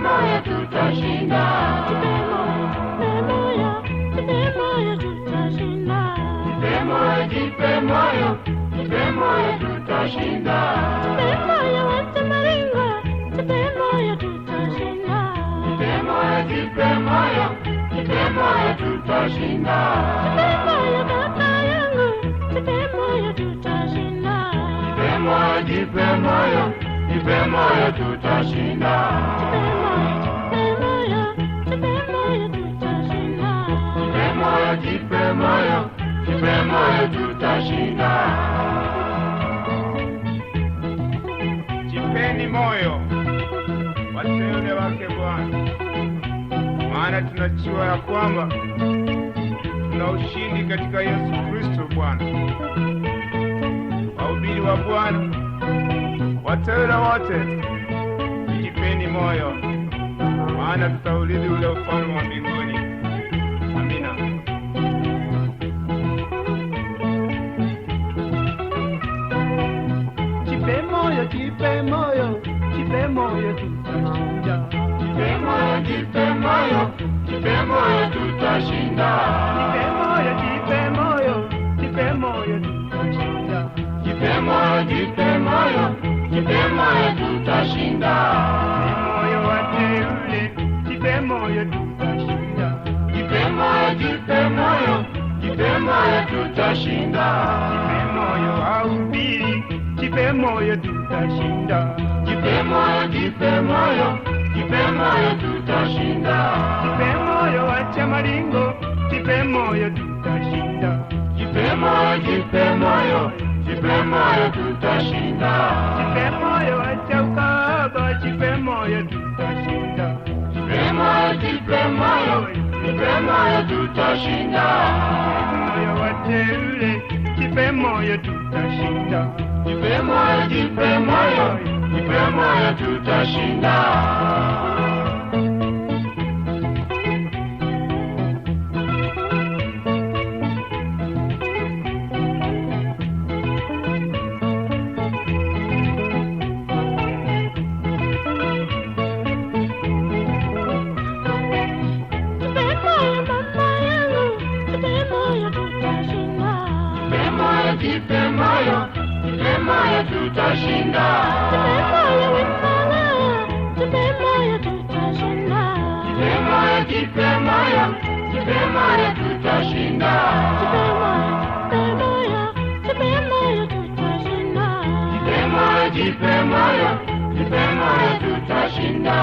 moyo tutashinda. Jipe moyo, jipe moyo, jipe moyo tutashinda. Jipe moyo wacha maringo, jipe moyo tutashinda. Jipe moyo, jipe moyo, jipe moyo tutashinda. Jipe moyo kaka yangu, jipe moyo tutashinda. Jipe moyo, jipe moyo, jipe moyo tutashinda. Jipe moyo, jipe moyo tutashinda. Jipe moyo, jipe moyo, jipe moyo tutashinda. Jipeni moyo wateule wake Bwana, maana tunajua ya kwamba tuna ushindi katika Yesu Kristo Bwana. Wahubiri wa Bwana, wateule wote, jipeni moyo, maana tutaurithi ule ufalme wa mbinguni. Amina. Jipe moyo, jipe moyo, jipe moyo tutashinda. Jipe moyo, jipe moyo, jipe moyo tutashinda. Jipe moyo, jipe moyo, jipe moyo tutashinda. Jipe moyo, jipe moyo, jipe moyo tutashinda. Jipe moyo wateule, jipe moyo tutashinda. Jipe moyo, jipe moyo, jipe moyo tutashinda. Jipe moyo wahubiri, jipe moyo tutashinda. Jipe moyo, jipe moyo, jipe moyo tutashinda. Jipe moyo wacha maringo, jipe moyo tutashinda. Jipe moyo, jipe moyo, jipe moyo tutashinda. Jipe moyo wacha ukahaba, jipe moyo tutashinda. Jipe moyo, jipe moyo, jipe moyo tutashinda. Jipe moyo wateule, jipe moyo tutashinda. Jipe moyo, jipe moyo, jipe moyo tutashinda. Jipe moyo, jipe moyo tutashinda. Jipe moyo wimana, jipe moyo tutashinda. Jipe moyo, jipe moyo, jipe moyo tutashinda. Jipe moyo, jipe moyo tutashinda. Jipe moyo, jipe moyo, jipe moyo tutashinda.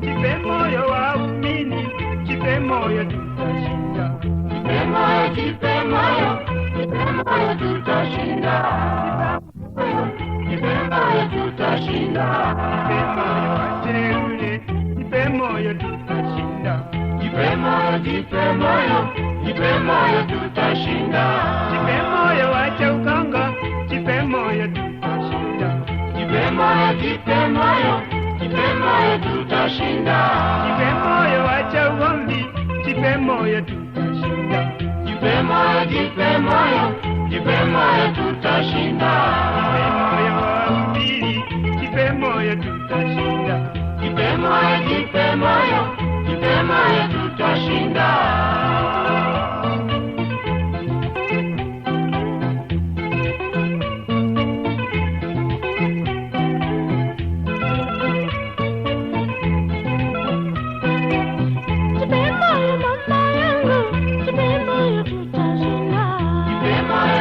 Jipe moyo waumini, jipe moyo tutashinda. Jipe moyo, jipe moyo, jipe moyo tutashinda. Jipe moyo tutashinda. Jipe moyo wateule, jipe moyo tutashinda. Jipe moyo, jipe moyo, jipe moyo tutashinda. Jipe moyo wacha ukanga, jipe moyo tutashinda. Jipe moyo, jipe moyo, jipe moyo tutashinda. Jipe moyo wacha ugomvi, jipe moyo tutashinda. Jipe moyo, jipe moyo, jipe moyo tutashinda. Jipe moyo wahubiri, jipe moyo tutashinda. Jipe moyo, jipe moyo, jipe moyo tutashinda.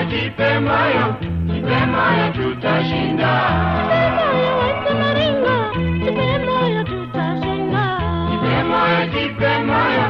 Jipe moyo, jipe moyo tutashinda. Jipe moyo wacha maringo, jipe moyo tutashinda. Jipe moyo, jipe moyo,